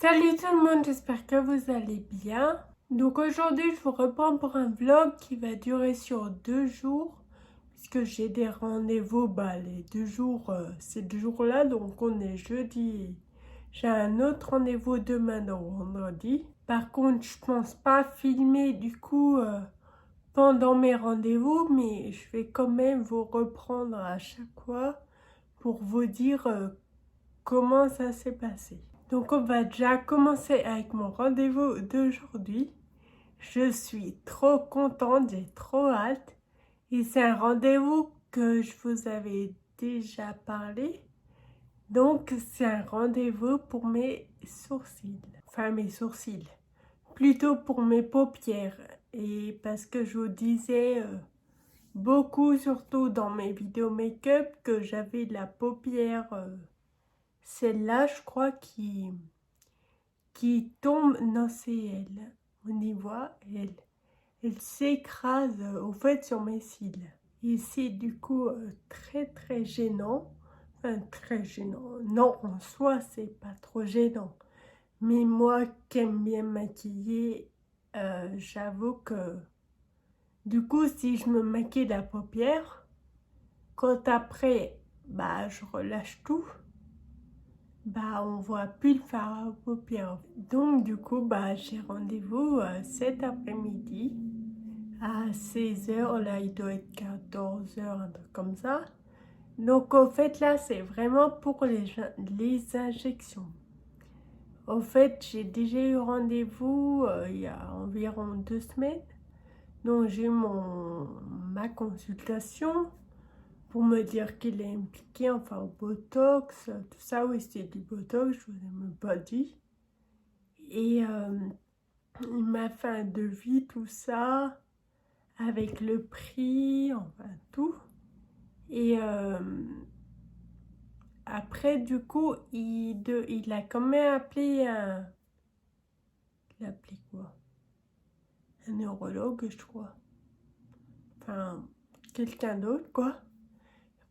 Salut tout le monde, j'espère que vous allez bien. Donc aujourd'hui, je vous reprends pour un vlog qui va durer sur 2 jours. Puisque j'ai des rendez-vous, les 2 jours, ces 2 jours-là, donc on est jeudi. J'ai un autre rendez-vous demain, donc vendredi. Par contre, je pense pas filmer du coup pendant mes rendez-vous, mais je vais quand même vous reprendre à chaque fois pour vous dire comment ça s'est passé. Donc on va déjà commencer avec mon rendez-vous d'aujourd'hui. Je suis trop contente, j'ai trop hâte. Et c'est un rendez-vous que je vous avais déjà parlé. Donc c'est un rendez-vous pour mes sourcils. Enfin mes sourcils. Plutôt pour mes paupières. Et parce que je vous disais beaucoup, surtout dans mes vidéos make-up, que j'avais la paupière, celle-là je crois qui tombe, non c'est elle, on y voit, elle s'écrase au fait sur mes cils. Et c'est du coup très très gênant, enfin très gênant, non en soi c'est pas trop gênant. Mais moi qui aime bien maquiller, j'avoue que du coup si je me maquille la paupière, quand après je relâche tout, on voit plus le fard à paupières. Donc du coup j'ai rendez-vous cet après-midi à 16 h. Là il doit être 14 h, un truc comme ça. Donc en fait là c'est vraiment pour les injections. En fait j'ai déjà eu rendez-vous il y a environ 2 semaines. Donc j'ai eu ma consultation pour me dire qu'il est impliqué, enfin au Botox, tout ça, oui c'est du Botox, je vous ai même pas dit. Et il m'a fait un devis, tout ça, avec le prix, enfin tout. Et après du coup, il a quand même appelé il a appelé quoi? Un neurologue je crois. Enfin, quelqu'un d'autre quoi.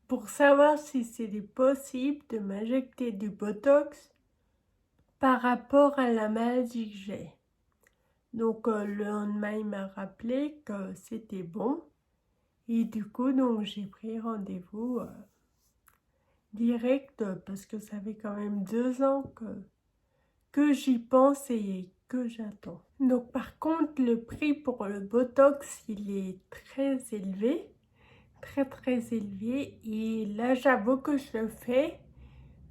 Pour savoir si c'était possible de m'injecter du Botox par rapport à la maladie que j'ai. Donc le lendemain, il m'a rappelé que c'était bon. Et du coup, donc j'ai pris rendez-vous direct parce que ça fait quand même 2 ans que j'y pense et que j'attends. Donc par contre, le prix pour le Botox, il est très élevé. Très très élevé. Et là, j'avoue que je le fais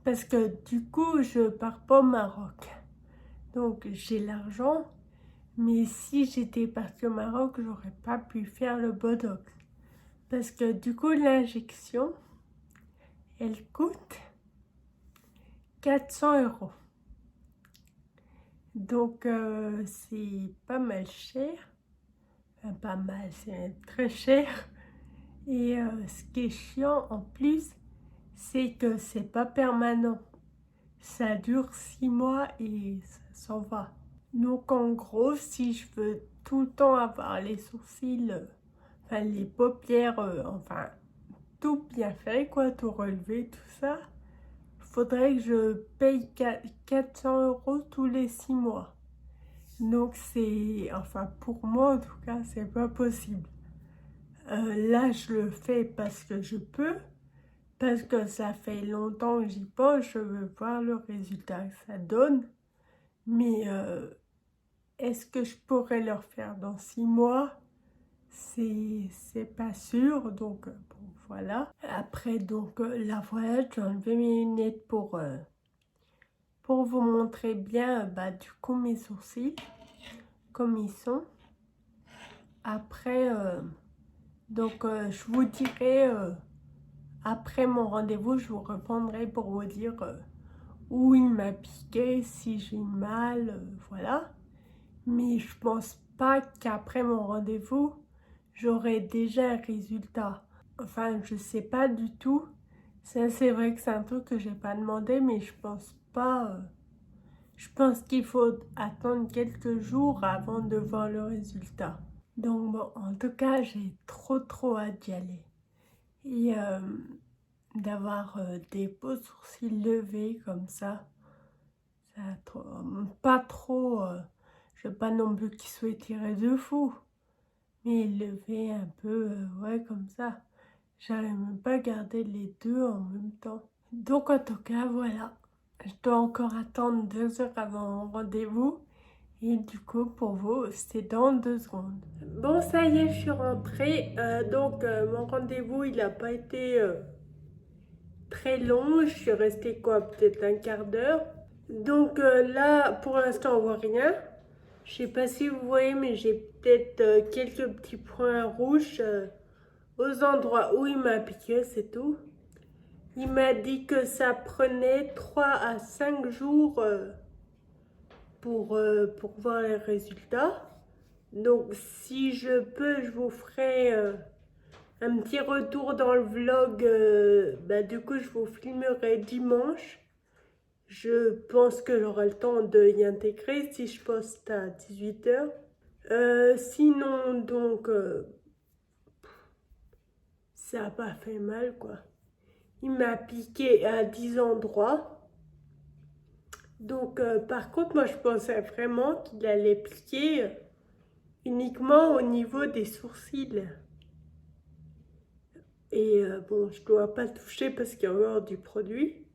parce que du coup, je pars pas au Maroc. Donc j'ai l'argent. Mais si j'étais partie au Maroc, j'aurais pas pu faire le Botox. Parce que du coup, l'injection, elle coûte 400 €. Donc, c'est pas mal cher. Enfin, pas mal, c'est très cher. Et ce qui est chiant en plus, c'est que c'est pas permanent. Ça dure 6 mois et ça s'en va. Donc, en gros, si je veux tout le temps avoir les sourcils, enfin les paupières, enfin tout bien fait, quoi, tout relevé, tout ça, faudrait que je paye 400 € tous les 6 mois. Donc c'est, enfin pour moi en tout cas, c'est pas possible. Là, je le fais parce que je peux, parce que ça fait longtemps que j'y pense, je veux voir le résultat que ça donne. Mais est-ce que je pourrais le refaire dans 6 mois? C'est pas sûr, donc bon, voilà. Après, donc la voilà, j'ai enlevé mes lunettes pour vous montrer bien, du coup, mes sourcils, comme ils sont. Après, donc je vous dirai, après mon rendez-vous, je vous reprendrai pour vous dire où il m'a piqué, si j'ai mal, voilà. Mais je pense pas qu'après mon rendez-vous, j'aurai déjà un résultat. Enfin, je sais pas du tout. Ça, c'est vrai que c'est un truc que j'ai pas demandé, mais je pense pas. Je pense qu'il faut attendre quelques jours avant de voir le résultat. Donc bon, en tout cas, j'ai trop hâte d'y aller. Et d'avoir des beaux sourcils levés comme ça pas trop, je veux pas non plus qu'il soit tiré de fou, mais il le fait un peu, ouais, comme ça. J'arrive même pas à garder les deux en même temps. Donc en tout cas, voilà. Je dois encore attendre 2 heures avant mon rendez-vous. Et du coup, pour vous, c'est dans 2 secondes. Bon, ça y est, je suis rentrée. Mon rendez-vous, il n'a pas été très long. Je suis restée quoi, peut-être un quart d'heure. Donc là, pour l'instant, on voit rien. Je sais pas si vous voyez, mais j'ai peut-être quelques petits points rouges aux endroits où il m'a piqué, c'est tout. Il m'a dit que ça prenait 3 à 5 jours pour voir les résultats. Donc si je peux, je vous ferai un petit retour dans le vlog. Du coup, je vous filmerai dimanche. Je pense que j'aurai le temps de y intégrer si je poste à 18 h. Sinon, donc, ça n'a pas fait mal, quoi. Il m'a piqué à 10 endroits. Donc, par contre, moi, je pensais vraiment qu'il allait piquer uniquement au niveau des sourcils. Et bon, je ne dois pas toucher parce qu'il y a encore du produit.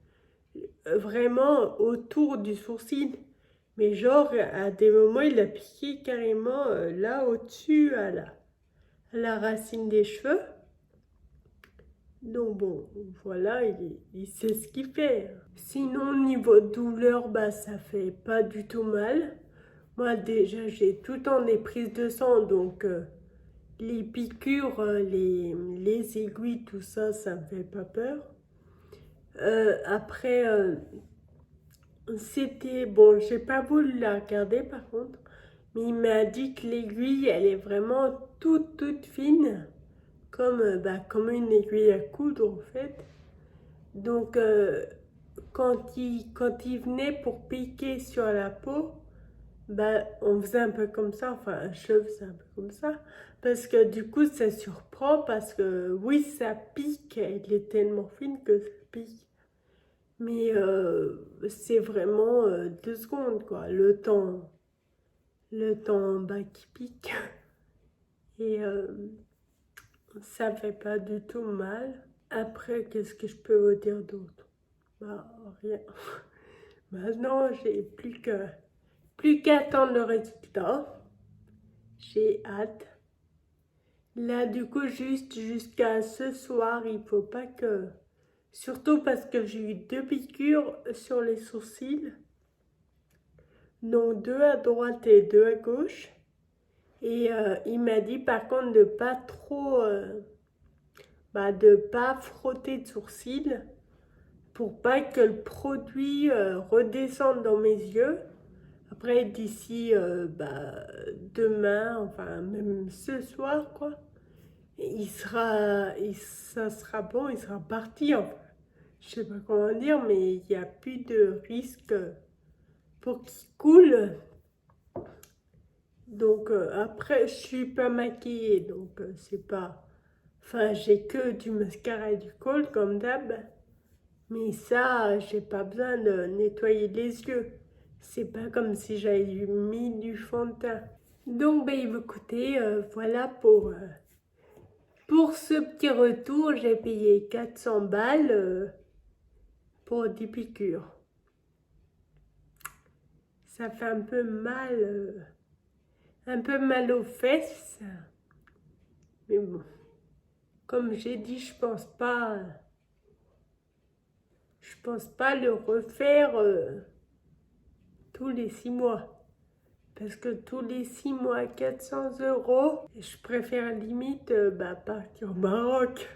Vraiment autour du sourcil. Mais genre, à des moments, il a piqué carrément là au-dessus, à la racine des cheveux. Donc bon, voilà, il sait ce qu'il fait. Sinon, niveau douleur, ça fait pas du tout mal. Moi, déjà, j'ai tout le temps des prises de sang, donc les piqûres, les aiguilles, tout ça, ça me fait pas peur. Après, c'était... Bon, j'ai pas voulu la regarder, par contre, mais il m'a dit que l'aiguille, elle est vraiment toute fine. Comme une aiguille à coudre en fait. Donc quand il venait pour piquer sur la peau, on faisait un peu comme ça, enfin je faisais un peu comme ça, parce que du coup ça surprend, parce que oui ça pique, elle est tellement fine que ça pique. Mais c'est vraiment 2 secondes quoi, le temps qui pique. Et ça fait pas du tout mal. Après, qu'est-ce que je peux vous dire d'autre? Rien. Maintenant, j'ai plus qu'à attendre le résultat. J'ai hâte. Là, du coup, juste jusqu'à ce soir, il faut pas que... Surtout parce que j'ai eu 2 piqûres sur les sourcils. Donc 2 à droite et 2 à gauche. Et il m'a dit par contre de pas trop... de pas frotter de sourcils pour pas que le produit redescende dans mes yeux. Après, d'ici demain, enfin même ce soir, quoi, ça sera bon, il sera parti. Enfin, je sais pas comment dire, mais il n'y a plus de risque pour qu'il coule. Donc après, je suis pas maquillée, donc c'est pas... Enfin, j'ai que du mascara et du col comme d'hab. Mais ça, j'ai pas besoin de nettoyer les yeux. C'est pas comme si j'avais mis du fond de teint. Donc, écoutez, voilà pour ce petit retour. J'ai payé 400 balles pour 10 piqûres. Ça fait un peu mal aux fesses. Mais bon, comme j'ai dit, je pense pas le refaire tous les 6 mois. Parce que tous les 6 mois, 400 €, je préfère limite partir au Maroc.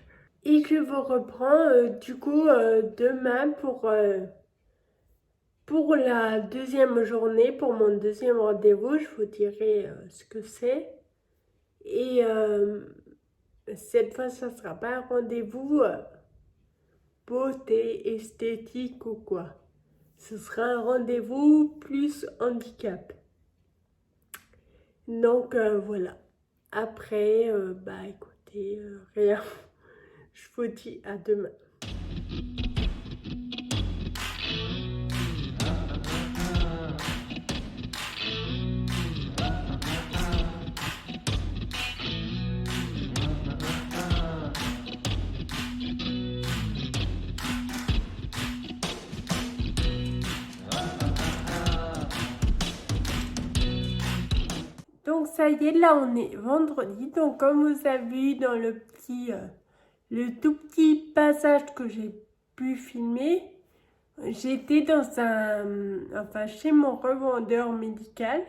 Et je vous reprends du coup demain pour la deuxième journée, pour mon deuxième rendez-vous. Je vous dirai ce que c'est. Et cette fois, ça ne sera pas un rendez-vous beauté, esthétique ou quoi. Ce sera un rendez-vous plus handicap. Donc voilà. Après, écoutez, rien. Je vous dis à demain. ça y est, là on est vendredi, donc comme vous avez vu dans le tout petit passage que j'ai pu filmer, j'étais chez mon revendeur médical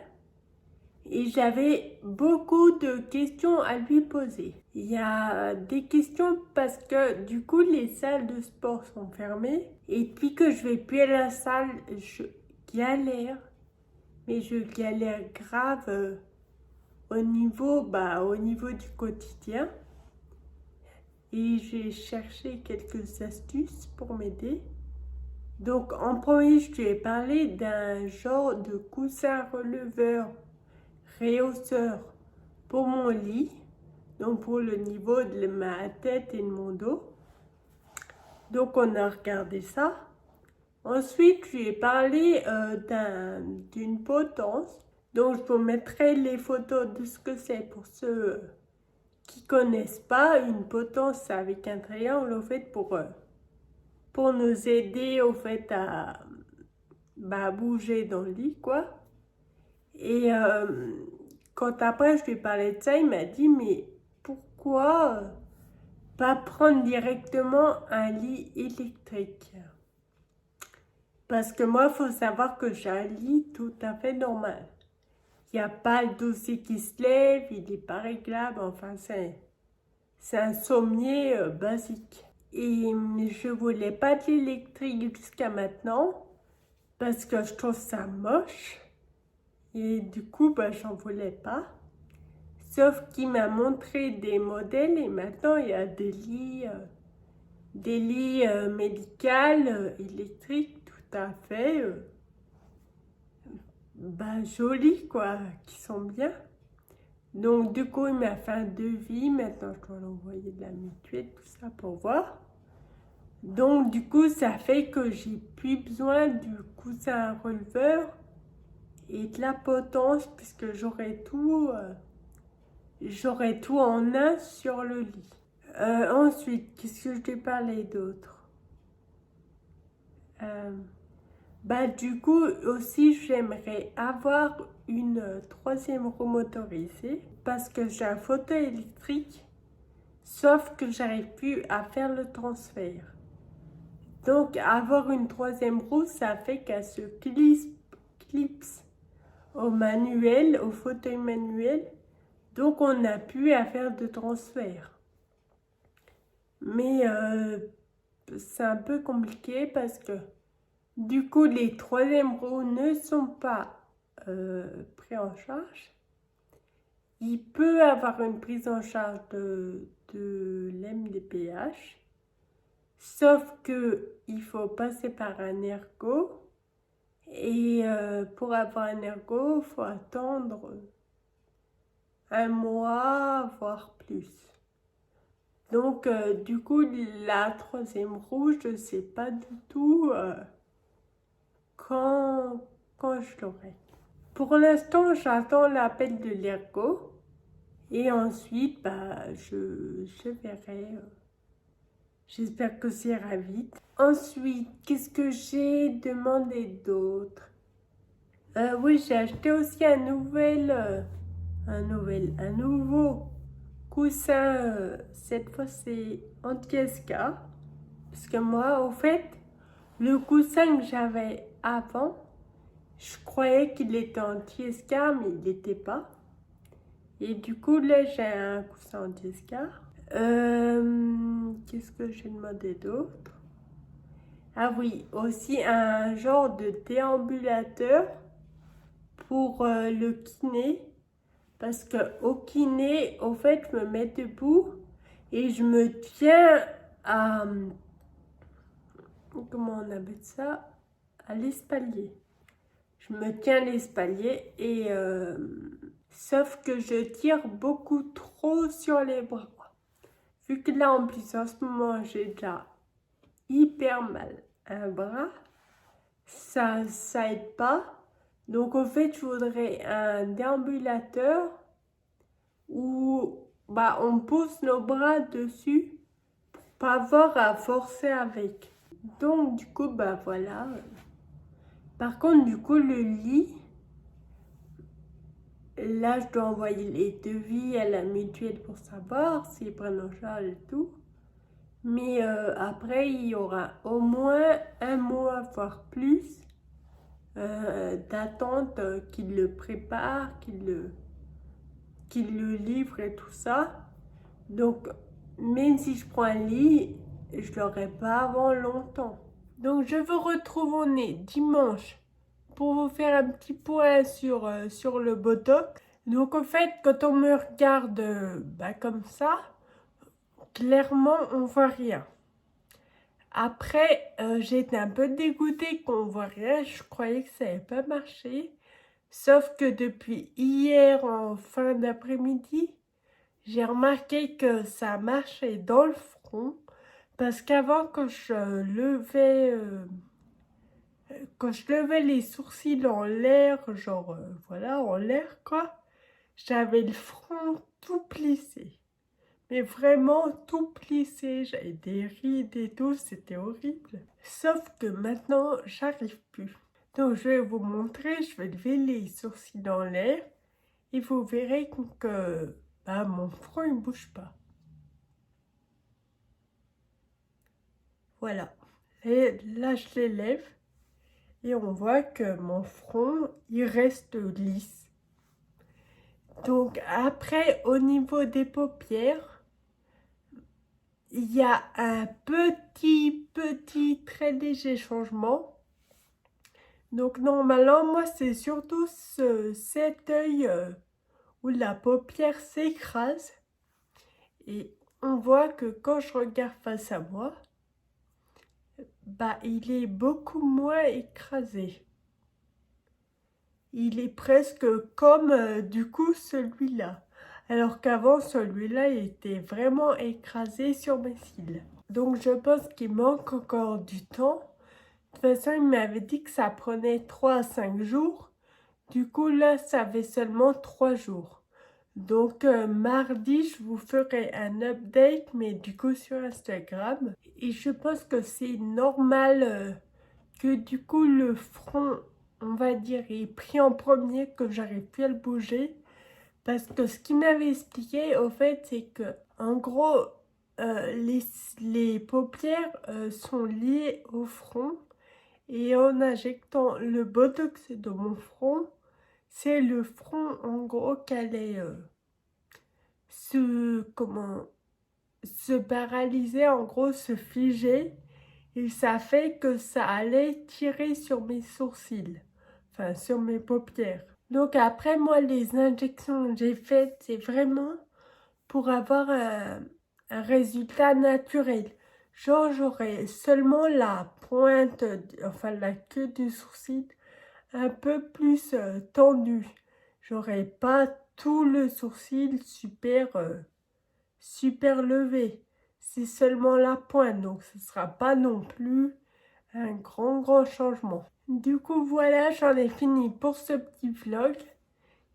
et j'avais beaucoup de questions à lui poser. Il y a des questions parce que du coup les salles de sport sont fermées et puis que je vais plus à la salle, je galère, mais je galère grave au niveau du quotidien. Et j'ai cherché quelques astuces pour m'aider. Donc en premier, je lui ai parlé d'un genre de coussin releveur réhausseur pour mon lit, donc pour le niveau de ma tête et de mon dos. Donc on a regardé ça. Ensuite, je lui ai parlé d'une potence. Donc je vous mettrai les photos de ce que c'est pour ceux qui connaissent pas. Une potence avec un triangle au fait pour nous aider au fait à bouger dans le lit quoi. Et quand après je lui ai parlé de ça, il m'a dit mais pourquoi pas prendre directement un lit électrique? Parce que moi, il faut savoir que j'ai un lit tout à fait normal. Il n'y a pas le dossier qui se lève, il n'est pas réglable, enfin c'est un sommier basique. Et je voulais pas de l'électrique jusqu'à maintenant parce que je trouve ça moche. Et du coup, j'en voulais pas. Sauf qu'il m'a montré des modèles et maintenant il y a des lits médicaux électriques tout à fait jolis quoi, qui sont bien. Donc du coup, il m'a fait un devis. Maintenant, je dois l'envoyer de la mutuelle, tout ça pour voir. Donc du coup, ça fait que j'ai plus besoin du coussin releveur et de la potence puisque j'aurai tout en un sur le lit. Ensuite, qu'est-ce que je t'ai parlé d'autre? Du coup, aussi, j'aimerais avoir une troisième roue motorisée parce que j'ai un fauteuil électrique, sauf que j'arrive plus à faire le transfert. Donc, avoir une troisième roue, ça fait qu'elle se clipse au manuel, au fauteuil manuel. Donc, on n'a plus à faire de transfert. Mais c'est un peu compliqué parce que du coup, les troisièmes roues ne sont pas pris en charge. Il peut avoir une prise en charge de l'MDPH. Sauf que il faut passer par un ergo et pour avoir un ergo, il faut attendre un mois, voire plus. Donc du coup, la troisième roue, je ne sais pas du tout quand je l'aurai. Pour l'instant, j'attends l'appel de l'ergo et ensuite, je verrai. J'espère que ça ira vite. Ensuite, qu'est-ce que j'ai demandé d'autre? Oui, j'ai acheté aussi un nouveau coussin. Cette fois, c'est anti-escar. Parce que moi, au fait, le coussin que j'avais avant, je croyais qu'il était anti-escar, mais il n'était pas. Et du coup, là, j'ai un coussin anti-escar. Qu'est-ce que j'ai demandé d'autre? Ah oui, aussi un genre de déambulateur pour le kiné. Parce que au kiné, au fait, je me mets debout et je me tiens à... Comment on appelle ça? À l'espalier. Je me tiens à l'espalier et... sauf que je tire beaucoup trop sur les bras. Vu que là, en plus, en ce moment, j'ai déjà hyper mal à un bras, ça aide pas. Donc, en fait, je voudrais un déambulateur où on pousse nos bras dessus pour pas avoir à forcer avec. Donc, du coup, voilà. Par contre, du coup, le lit, là, je dois envoyer les devis à la mutuelle pour savoir s'ils prennent en charge et tout. Mais après, il y aura au moins un mois, voire plus, d'attente qu'ils le préparent, qu'ils le livrent et tout ça. Donc, même si je prends un lit, je ne l'aurai pas avant longtemps. Donc, je vous retrouve au nez dimanche pour vous faire un petit point sur le Botox. Donc, en fait, quand on me regarde comme ça, clairement, on voit rien. Après, j'ai été un peu dégoûtée qu'on voit rien. Je croyais que ça n'avait pas marché. Sauf que depuis hier, en fin d'après-midi, j'ai remarqué que ça marchait dans le front. Parce qu'avant, quand je levais les sourcils en l'air, genre, voilà, en l'air, quoi, j'avais le front tout plissé. Mais vraiment tout plissé, j'avais des rides et tout, c'était horrible. Sauf que maintenant, j'arrive plus. Donc je vais vous montrer, je vais lever les sourcils dans l'air et vous verrez que mon front ne bouge pas. Voilà. Et là, je les lève et on voit que mon front, il reste lisse. Donc après, au niveau des paupières, il y a un petit très léger changement. Donc normalement, moi, c'est surtout cet œil où la paupière s'écrase. Et on voit que quand je regarde face à moi, il est beaucoup moins écrasé. Il est presque comme du coup celui-là. Alors qu'avant, celui-là était vraiment écrasé sur mes cils. Donc je pense qu'il manque encore du temps. De toute façon, il m'avait dit que ça prenait 3 à 5 jours. Du coup, là, ça fait seulement 3 jours. Donc, mardi, je vous ferai un update, mais du coup sur Instagram. Et je pense que c'est normal que du coup, le front, on va dire, est pris en premier, que j'arrive plus à le bouger. Parce que ce qu'il m'avait expliqué, au fait, c'est que, en gros, les paupières sont liées au front. Et en injectant le Botox dans mon front, c'est le front, en gros, qui allait se paralyser, en gros, se figer. Et ça fait que ça allait tirer sur mes sourcils, enfin sur mes paupières. Donc après, moi, les injections que j'ai faites, c'est vraiment pour avoir un résultat naturel. Genre, j'aurais seulement la pointe, enfin la queue du sourcil un peu plus tendue. J'aurais pas tout le sourcil super levé. C'est seulement la pointe, donc ce sera pas non plus un grand changement. Du coup, voilà, j'en ai fini pour ce petit vlog.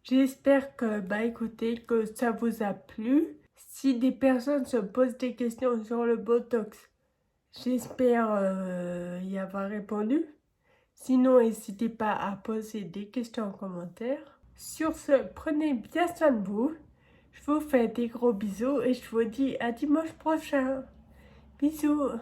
J'espère que, écoutez, que ça vous a plu. Si des personnes se posent des questions sur le Botox, j'espère y avoir répondu. Sinon, n'hésitez pas à poser des questions en commentaire. Sur ce, prenez bien soin de vous. Je vous fais des gros bisous et je vous dis à dimanche prochain. Bisous.